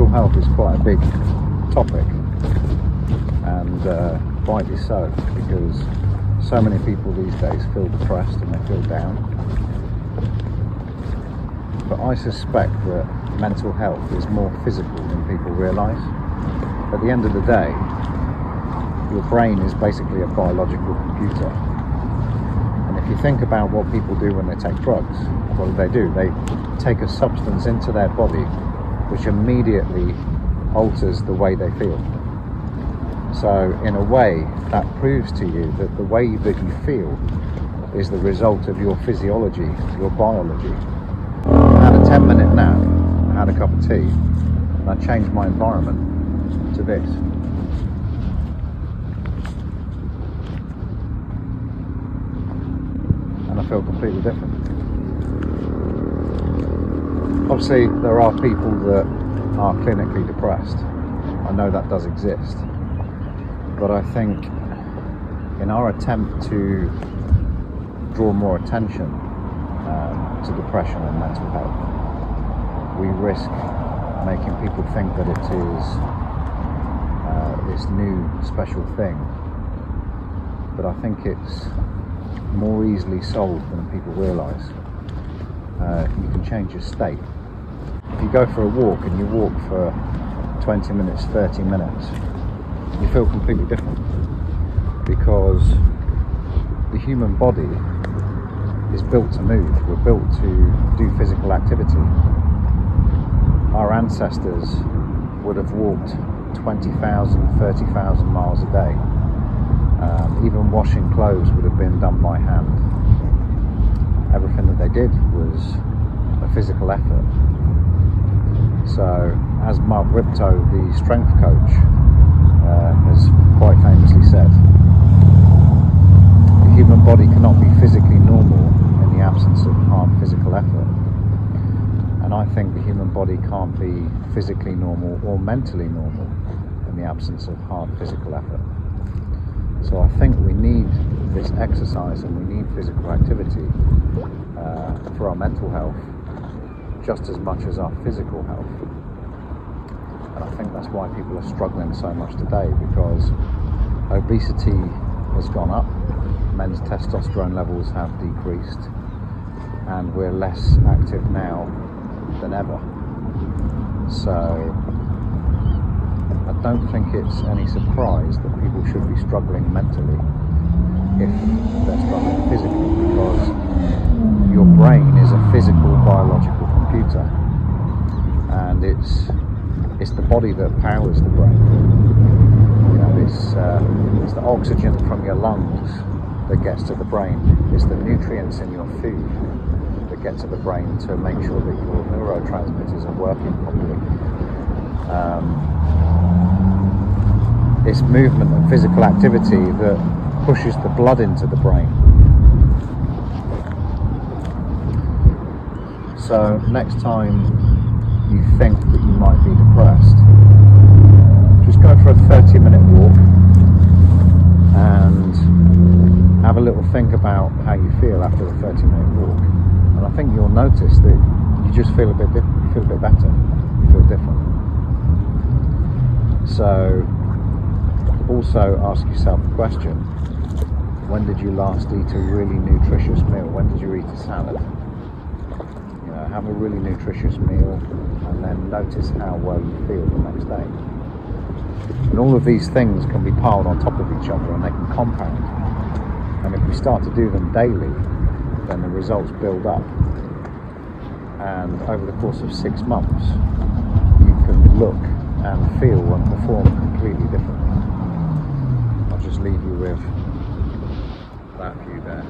mental health is quite a big topic, and rightly so, because so many people these days feel depressed and they feel down. But I suspect that mental health is more physical than people realise. At the end of the day, your brain is basically a biological computer. And if you think about what people do when they take drugs, what do? They take a substance into their body which immediately alters the way they feel. So in a way, that proves to you that the way that you feel is the result of your physiology, your biology. I had a 10-minute nap, I had a cup of tea, and I changed my environment to this. And I feel completely different. Obviously, there are people that are clinically depressed. I know that does exist. But I think in our attempt to draw more attention to depression and mental health, we risk making people think that it is this new special thing. But I think it's more easily solved than people realise. You can change your state. If you go for a walk and you walk for 20 minutes, 30 minutes, you feel completely different, because the human body is built to move. We're built to do physical activity. Our ancestors would have walked 20,000, 30,000 miles a day. Even washing clothes would have been done by hand. Everything that they did was a physical effort. So, as Mark Rippetoe, the strength coach, has quite famously said, the human body cannot be physically normal in the absence of hard physical effort. And I think the human body can't be physically normal or mentally normal in the absence of hard physical effort. So I think we need this exercise and we need physical activity for our mental health just as much as our physical health. And I think that's why people are struggling so much today, because obesity has gone up, men's testosterone levels have decreased, and we're less active now than ever. So I don't think it's any surprise that people should be struggling mentally if they're struggling physically, because your brain is a physical biological computer, and it's the body that powers the brain. You know, it's the oxygen from your lungs that gets to the brain. It's the nutrients in your food that get to the brain to make sure that your neurotransmitters are working properly. It's movement and physical activity that pushes the blood into the brain. So next time you think that you might be depressed, just go for a 30-minute walk and have a little think about how you feel after the 30-minute walk. And I think you'll notice that you just feel a bit different, you feel a bit better, you feel different. So also ask yourself the question, when did you last eat a really nutritious meal? When did you eat a salad? You know, have a really nutritious meal and then notice how well you feel the next day. And all of these things can be piled on top of each other and they can compound. And if we start to do them daily, then the results build up. And over the course of 6 months, you can look and feel and perform completely differently. I'll just leave you with that view there.